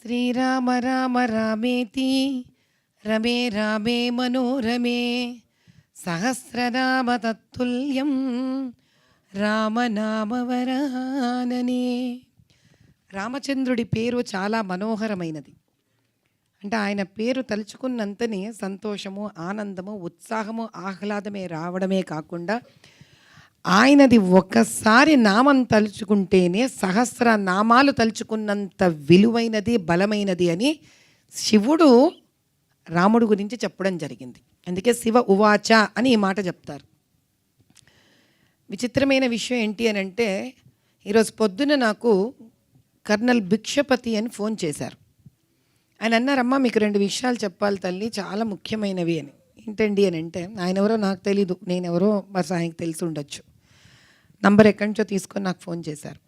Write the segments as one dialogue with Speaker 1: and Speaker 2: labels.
Speaker 1: శ్రీరామ రామ రామేతి రమే రామే మనోరమే సహస్రనామ తత్తుల్యం రామనామవరాననే. రామచంద్రుడి పేరు చాలా మనోహరమైనది. అంటే ఆయన పేరు తలుచుకున్నంతనే సంతోషము, ఆనందము, ఉత్సాహము, ఆహ్లాదమే రావడమే కాకుండా ఆయనది ఒక్కసారి నామం తలుచుకుంటేనే సహస్ర నామాలు తలుచుకున్నంత విలువైనది, బలమైనది అని శివుడు రాముడు గురించి చెప్పడం జరిగింది. అందుకే శివ ఉవాచ అని ఈ మాట చెప్తారు. విచిత్రమైన విషయం ఏంటి అని అంటే, ఈరోజు పొద్దున నాకు కర్నల్ భిక్షపతి అని ఫోన్ చేశారు. ఆయన అన్నారమ్మా, మీకు 2 విషయాలు చెప్పాలి తల్లి, చాలా ముఖ్యమైనవి అని. ఏంటండి అని అంటే, ఆయన ఎవరో నాకు తెలీదు, నేనెవరో బస్ ఆయనకు తెలిసి ఉండొచ్చు. నంబర్ ఎక్కడి నుంచో తీసుకొని నాకు ఫోన్ చేశారు.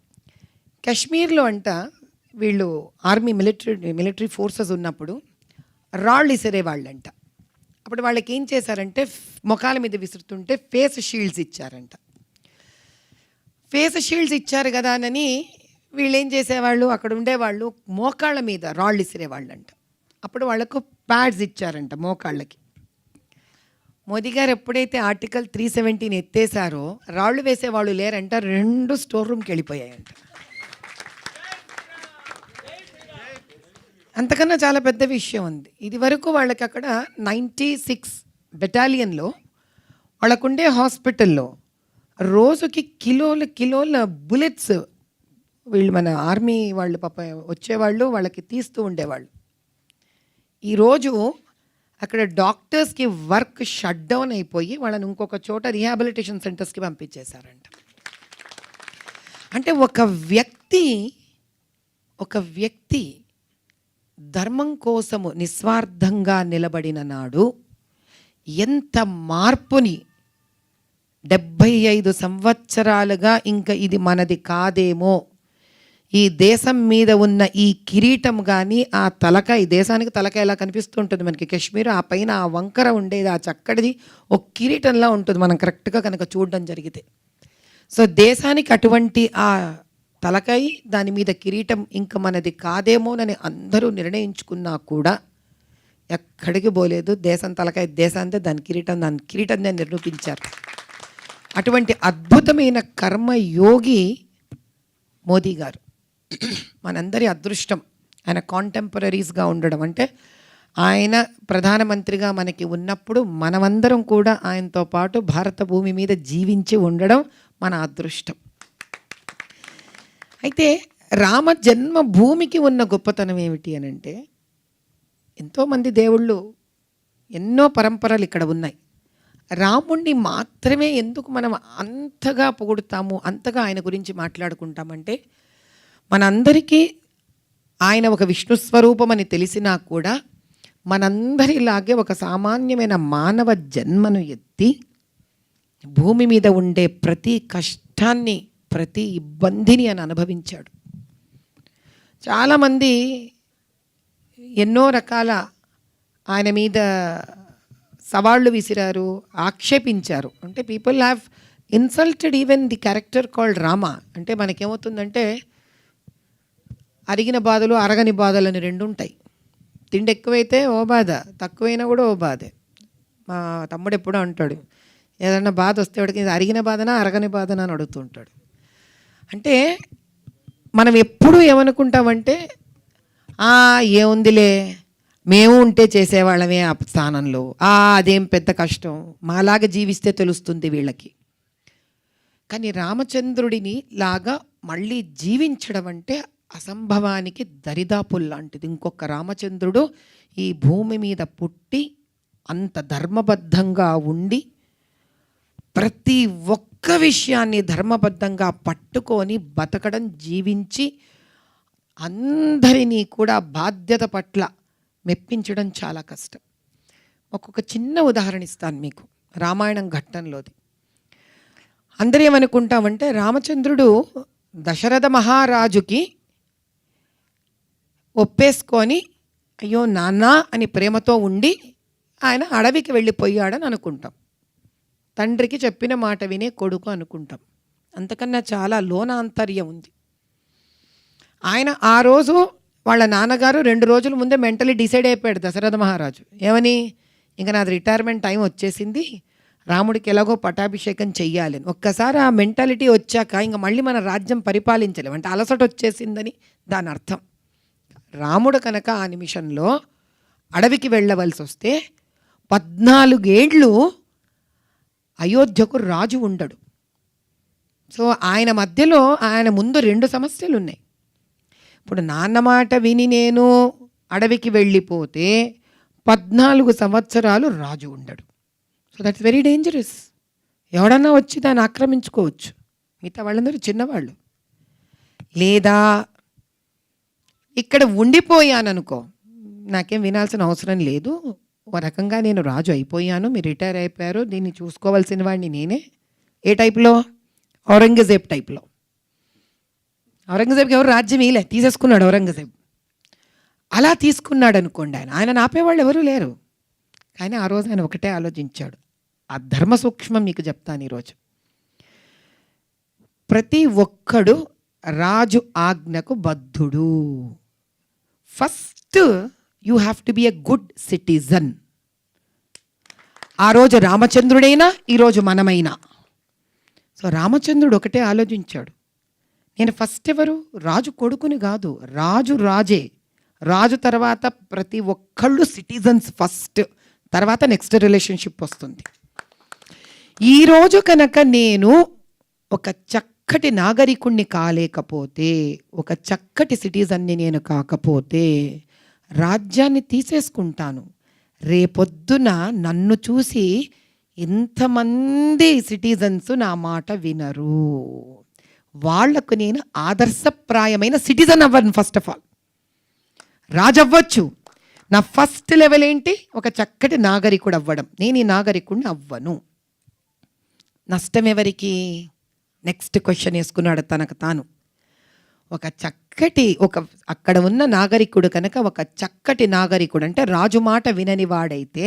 Speaker 1: కాశ్మీర్లో అంట వీళ్ళు ఆర్మీ మిలిటరీ ఫోర్సెస్ ఉన్నప్పుడు రాళ్ళు విసిరేవాళ్ళంట. అప్పుడు వాళ్ళకి ఏం చేశారంటే, మొఖాల మీద విసురుతుంటే ఫేస్ షీల్డ్స్ ఇచ్చారంట. ఫేస్ షీల్డ్స్ ఇచ్చారు కదా అని వీళ్ళు ఏం చేసేవాళ్ళు, అక్కడ ఉండేవాళ్ళు మోకాళ్ళ మీద రాళ్ళు విసిరేవాళ్ళంట. అప్పుడు వాళ్ళకు ప్యాడ్స్ ఇచ్చారంట మోకాళ్ళకి. మోదీ గారు ఎప్పుడైతే ఆర్టికల్ 370 ఎత్తేసారో రాళ్ళు వేసేవాళ్ళు లేరంట, 2 స్టోర్ రూమ్కి వెళ్ళిపోయాయంట. అంతకన్నా చాలా పెద్ద విషయం ఉంది. ఇది వరకు వాళ్ళకి అక్కడ 96 బెటాలియన్లో వాళ్ళకుండే హాస్పిటల్లో రోజుకి కిలోల బుల్లెట్స్ వీళ్ళు మన ఆర్మీ వాళ్ళు పాప వచ్చేవాళ్ళు, వాళ్ళకి తీస్తూ ఉండేవాళ్ళు. ఈరోజు అక్కడ డాక్టర్స్కి వర్క్ షట్ డౌన్ అయిపోయి వాళ్ళని ఇంకొక చోట రీహాబిలిటేషన్ సెంటర్స్కి పంపించేశారంట. అంటే ఒక వ్యక్తి ధర్మం కోసము నిస్వార్థంగా నిలబడిన నాడు ఎంత మార్పుని 75 సంవత్సరాలుగా ఇంకా ఇది మనది కాదేమో, ఈ దేశం మీద ఉన్న ఈ కిరీటం కానీ ఆ తలకాయ, ఈ దేశానికి తలకాయ ఎలా కనిపిస్తూ ఉంటుంది మనకి కాశ్మీర్, ఆ పైన ఆ వంకర ఉండేది, ఆ చక్కటిది ఒక కిరీటంలా ఉంటుంది మనం కరెక్ట్గా కనుక చూడడం జరిగితే. సో దేశానికి అటువంటి ఆ తలకాయ, దాని మీద కిరీటం ఇంకా మనది కాదేమోనని అందరూ నిర్ణయించుకున్నా కూడా ఎక్కడికి పోలేదు. దేశం తలకాయ దేశాంతే, దాని కిరీటంనే నిరూపించారు. అటువంటి అద్భుతమైన కర్మయోగి మోదీ గారు. మనందరి అదృష్టం ఆయన కాంటెంపరీస్గా ఉండడం. అంటే ఆయన ప్రధానమంత్రిగా మనకి ఉన్నప్పుడు మనమందరం కూడా ఆయనతో పాటు భారత భూమి మీద జీవించి ఉండడం మన అదృష్టం. అయితే రామ జన్మభూమికి ఉన్న గొప్పతనం ఏమిటి అని అంటే, ఎంతోమంది దేవుళ్ళు, ఎన్నో పరంపరలు ఇక్కడ ఉన్నాయి. రాముణ్ణి మాత్రమే ఎందుకు మనం అంతగా పొగుడుతాము, అంతగా ఆయన గురించి మాట్లాడుకుంటామంటే, మనందరికీ ఆయన ఒక విష్ణు స్వరూపం అని తెలిసినా కూడా మనందరిలాగే ఒక సామాన్యమైన మానవ జన్మను ఎత్తి భూమి మీద ఉండే ప్రతి కష్టాన్ని, ప్రతి ఇబ్బందిని అని అనుభవించాడు. చాలామంది ఎన్నో రకాల ఆయన మీద సవాళ్ళు విసిరారు, ఆక్షేపించారు. అంటే people have insulted even the character called Rama. అంటే మనకేమవుతుందంటే, అరిగిన బాధలు, అరగని బాధలు అని 2 ఉంటాయి. తిండి ఎక్కువైతే ఓ బాధ, తక్కువైనా కూడా ఓ బాధే. మా తమ్ముడు ఎప్పుడూ అంటాడు, ఏదన్నా బాధ వస్తే వాడికి ఇది అరిగిన బాధనా అరగని బాధనా అని అడుగుతూ ఉంటాడు. అంటే మనం ఎప్పుడు ఏమనుకుంటామంటే, ఏముందిలే, మేము ఉంటే చేసేవాళ్ళమే ఆ స్థానంలో, అదేం పెద్ద కష్టం, మాలాగా జీవిస్తే తెలుస్తుంది వీళ్ళకి. కానీ రామచంద్రుడిని లాగా మళ్ళీ జీవించడం అంటే అసంభవానికి దరిదాపుల్లాంటిది. ఇంకొక రామచంద్రుడు ఈ భూమి మీద పుట్టి అంత ధర్మబద్ధంగా ఉండి ప్రతి ఒక్క విషయాన్ని ధర్మబద్ధంగా పట్టుకొని బతకడం, జీవించి అందరినీ కూడా బాధ్యత పట్ల మెప్పించడం చాలా కష్టం. ఒక్కొక్క చిన్న ఉదాహరణ ఇస్తాను మీకు, రామాయణం ఘట్టంలోది. అందరూ ఏమనుకుంటామంటే, రామచంద్రుడు దశరథ మహారాజుకి ఒప్పేసుకొని అయ్యో నాన్న అని ప్రేమతో ఉండి ఆయన అడవికి వెళ్ళిపోయాడని అనుకుంటాం. తండ్రికి చెప్పిన మాట వినే కొడుకు అనుకుంటాం. అంతకన్నా చాలా లోనాంతర్యం ఉంది. ఆయన ఆ రోజు వాళ్ళ నాన్నగారు 2 రోజుల ముందే మెంటలీ డిసైడ్ అయిపోయాడు దశరథ మహారాజు. ఏమని? ఇంక నాది రిటైర్మెంట్ టైం వచ్చేసింది, రాముడికి ఎలాగో పట్టాభిషేకం చెయ్యాలని. ఒక్కసారి ఆ మెంటాలిటీ వచ్చాక ఇంక మళ్ళీ మన రాజ్యం పరిపాలించలేము, అంటే అలసట వచ్చేసిందని దాని అర్థం. రాముడు కనుక ఆ నిమిషంలో అడవికి వెళ్ళవలసి వస్తే 14 ఏళ్ళు అయోధ్యకు రాజు ఉండడు. సో ఆయన మధ్యలో ఆయన ముందు 2 సమస్యలు ఉన్నాయి. ఇప్పుడు నాన్న మాట విని నేను అడవికి వెళ్ళిపోతే 14 సంవత్సరాలు రాజు ఉండడు. So that's very dangerous. ఎవడన్నా వచ్చి దాన్ని ఆక్రమించుకోవచ్చు, మిగతా వాళ్ళందరూ చిన్నవాళ్ళు. లేదా ఇక్కడ ఉండిపోయాననుకో, నాకేం వినాల్సిన అవసరం లేదు, ఓ రకంగా నేను రాజు అయిపోయాను, మీరు రిటైర్ అయిపోయారు, దీన్ని చూసుకోవాల్సిన వాడిని నేనే. ఏ టైప్లో? ఔరంగజేబ్ టైప్లో. ఔరంగజేబ్కి ఎవరు రాజ్యం ఇలే, తీసేసుకున్నాడు ఔరంగజేబ్. అలా తీసుకున్నాడు అనుకోండి, ఆయన ఆపేవాళ్ళు ఎవరూ లేరు. కానీ ఆ రోజు ఆయన ఒకటే ఆలోచించాడు. ఆ ధర్మ సూక్ష్మం మీకు చెప్తాను ఈరోజు. ప్రతి ఒక్కడు రాజు ఆజ్ఞకు బద్ధుడు. First you have to be a good citizen. ఆ రోజు రామచంద్రుడైనా ఈరోజు మనమైనా. సో రామచంద్రుడు ఒకటే ఆలోచించాడు, నేను ఫస్ట్ ఎవరు? రాజు కొడుకుని కాదు, రాజు రాజే. రాజు తర్వాత ప్రతి ఒక్కళ్ళు సిటిజన్స్ ఫస్ట్, తర్వాత నెక్స్ట్ రిలేషన్షిప్ వస్తుంది. ఈరోజు కనుక నేను ఒక చక్కటి నాగరికుణ్ణి కాలేకపోతే, ఒక చక్కటి సిటిజన్ని నేను కాకపోతే రాజ్యాన్ని తీసేసుకుంటాను. రేపొద్దున నన్ను చూసి ఇంతమంది సిటిజన్స్ నా మాట వినరు. వాళ్లకు నేను ఆదర్శప్రాయమైన సిటిజన్ అవ్వను. ఫస్ట్ ఆఫ్ ఆల్ రాజు అవ్వచ్చు, నా ఫస్ట్ లెవెల్ ఏంటి? ఒక చక్కటి నాగరికుడు అవ్వడం. నేను ఈ నాగరికుడిని అవ్వను. నష్టం ఎవరికి? నెక్స్ట్ క్వశ్చన్ వేసుకున్నాడు తనకు తాను. ఒక చక్కటి అక్కడ ఉన్న నాగరికుడు కనుక ఒక చక్కటి నాగరికుడు అంటే రాజు మాట వినని వాడైతే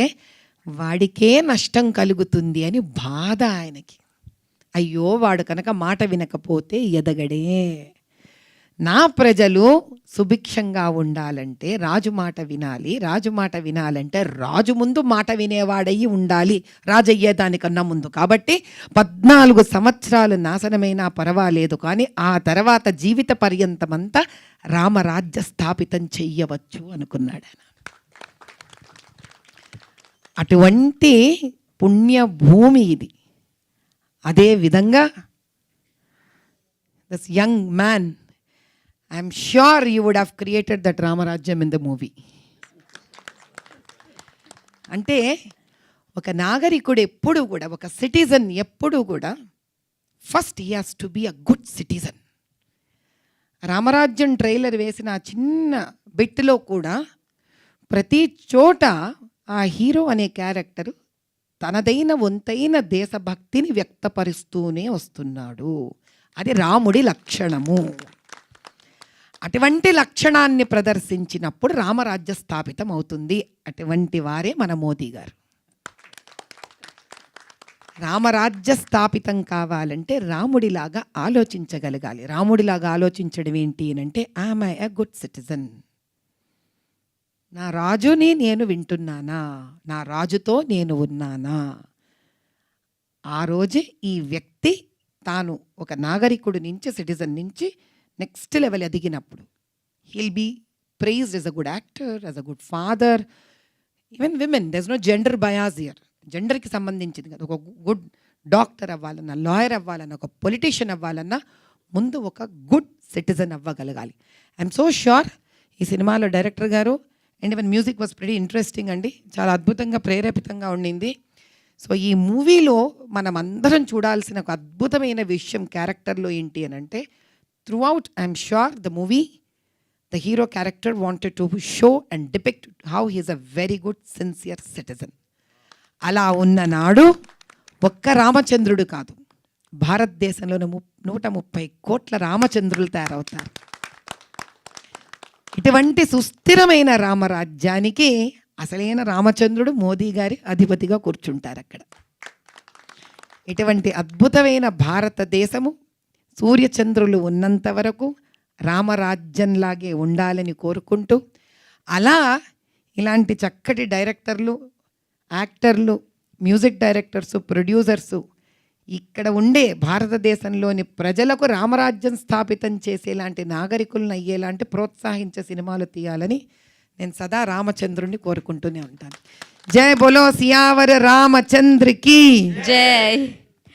Speaker 1: వాడికే నష్టం కలుగుతుంది అని బాధ ఆయనకి. అయ్యో వాడు కనుక మాట వినకపోతే ఎదగడే. నా ప్రజలు సుభిక్షంగా ఉండాలంటే రాజు మాట వినాలి. రాజు మాట వినాలంటే రాజు ముందు మాట వినేవాడయ్యి ఉండాలి, రాజు అయ్యేదానికన్నా ముందు. కాబట్టి 14 సంవత్సరాలు నాశనమైనా పర్వాలేదు, కానీ ఆ తర్వాత జీవిత పర్యంతమంతా రామరాజ్య స్థాపితం చెయ్యవచ్చు అనుకున్నాడు ఆయన. అటువంటి పుణ్యభూమి ఇది. అదే విధంగా this young man, I'm sure you would have created that Ramarajyam in the movie. అంటే ఒక నాగరికుడు ఎప్పుడు కూడా, ఒక సిటిజన్ ఎప్పుడు కూడా first he has to be a good citizen. Ramarajyam trailer వేసిన ఆ చిన్న బిట్లో కూడా ప్రతి చోట ఆ హీరో అనే క్యారెక్టర్ తనదైన వంతైన దేశభక్తిని వ్యక్తపరుస్తూనే వస్తున్నాడు. అది రాముడి లక్షణము. అటువంటి లక్షణాన్ని ప్రదర్శించినప్పుడు రామరాజ్య స్థాపితం అవుతుంది. అటువంటి వారే మన మోదీ గారు. రామరాజ్య స్థాపితం కావాలంటే రాముడిలాగా ఆలోచించగలగాలి. రాముడిలాగా ఆలోచించడం ఏంటి అంటే, ఐఎమ్ ఏ గుడ్ సిటిజన్. నా రాజుని నేను వింటున్నానా, నా రాజుతో నేను ఉన్నానా. ఆ రోజే ఈ వ్యక్తి తాను ఒక నాగరికుడి నుంచి, సిటిజన్ నుంచి నెక్స్ట్ లెవెల్ ఎదిగినప్పుడు he'll be prized as a good actor, as a good father, even women. There is no gender bias here. జెండర్కి సంబంధించింది కదా. ఒక గుడ్ డాక్టర్ అవ్వాలన్నా, లాయర్ అవ్వాలన్నా, ఒక పొలిటీషియన్ అవ్వాలన్నా ముందు ఒక గుడ్ సిటిజన్ అవ్వగలగాలి. ఐఎమ్ సో ష్యూర్ ఈ సినిమాలో డైరెక్టర్ గారు and even music was very interesting అండి. చాలా అద్భుతంగా ప్రేరేపితంగా ఉండింది. సో ఈ మూవీలో మనం అందరం చూడాల్సిన ఒక అద్భుతమైన విషయం క్యారెక్టర్లో ఏంటి అని అంటే, throughout I'm sure the movie, the hero character wanted to show and depict how he is a very good sincere citizen. అలా ఉన్న నాడు ఒక్క రామచంద్రుడు కాదు, భారతదేశంలోని 130 కోట్ల రామచంద్రులు తయారవుతారు. ఇటువంటి సుస్థిరమైన రామరాజ్యానికి అసలైన రామచంద్రుడు మోదీ గారి అధిపతిగా కూర్చుంటారు అక్కడ. ఇటువంటి అద్భుతమైన భారతదేశము సూర్యచంద్రులు ఉన్నంత వరకు రామరాజ్యంలాగే ఉండాలని కోరుకుంటూ, అలా ఇలాంటి చక్కటి డైరెక్టర్లు, యాక్టర్లు, మ్యూజిక్ డైరెక్టర్సు, ప్రొడ్యూసర్సు ఇక్కడ ఉండే భారతదేశంలోని ప్రజలకు రామరాజ్యం స్థాపితం చేసేలాంటి నాగరికులను అయ్యేలాంటి ప్రోత్సహించే సినిమాలు తీయాలని నేను సదా రామచంద్రుణ్ణి కోరుకుంటూనే ఉంటాను. జై బోలో సియావర రామచంద్రకి
Speaker 2: జై.